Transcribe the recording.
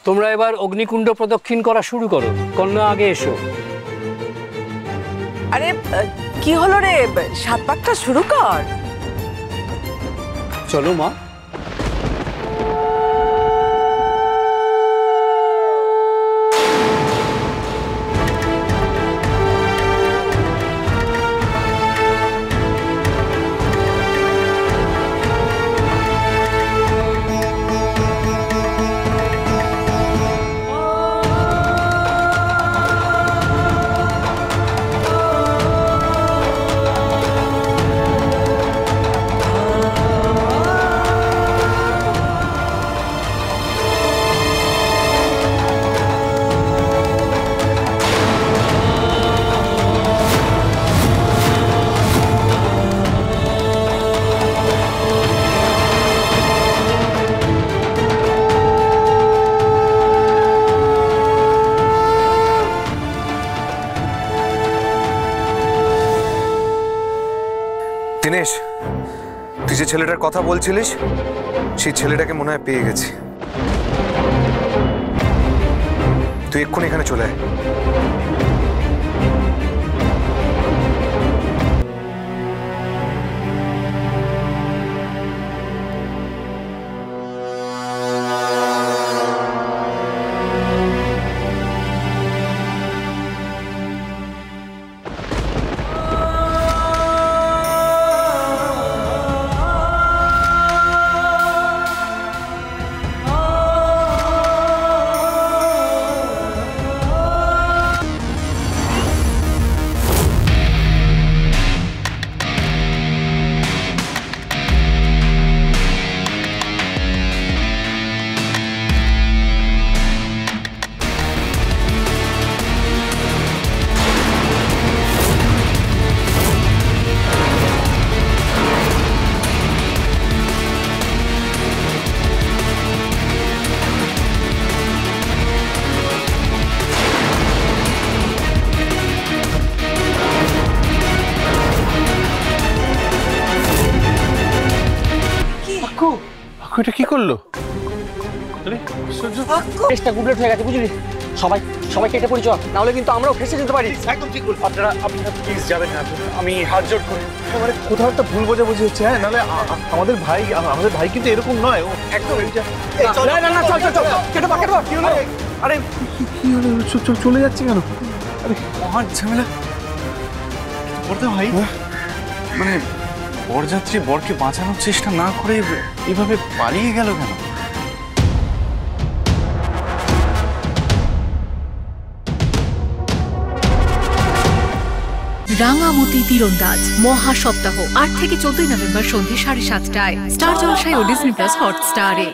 তোমরা এবার অগ্নিকুণ্ড প্রদক্ষিণ করা শুরু করো। কন্যা আগে এসো। আরে কি হলো রে, 7 পাকটা শুরু কর। চলো মা। দিনেশ, তুই যে ছেলেটার কথা বলছিলিস সেই ছেলেটাকে মনে হয় পেয়ে গেছি। তুই এক্ষুনি এখানে চলে আয়। এটা কি করলো? চেষ্টা গুবলেট হয়ে গেছে, বুঝলি? সবাইকে এটা পরিচয়, নাহলে কিন্তু আমরাও ফেসে যেতে পারি। একদম ঠিক বলছো। আপনারা প্লিজ যাবেন না, আমি হাত জোড় করি। মানে কোথাও একটা ভুল বোঝাবুঝি হচ্ছে। হ্যাঁ, নাহলে আমাদের ভাই কিন্তু এরকম নয়। ও একদম না চল কেটে পা। কি হলো? আরে কি হলো? চলে যাচ্ছে কেন? আরে মহান ঝামেলা। বড়দা ভাই, মানে বরযাত্রী বরকে বাঁচানোর চেষ্টা না করে এভাবে পালিয়ে গেল কেন? রাঙামতি তীরন্দাজ মহা সপ্তাহ 8 থেকে 14 নভেম্বর সন্ধ্যে 7:30টায় স্টার জলসায় ও ডিজনি প্লাস হটস্টারে।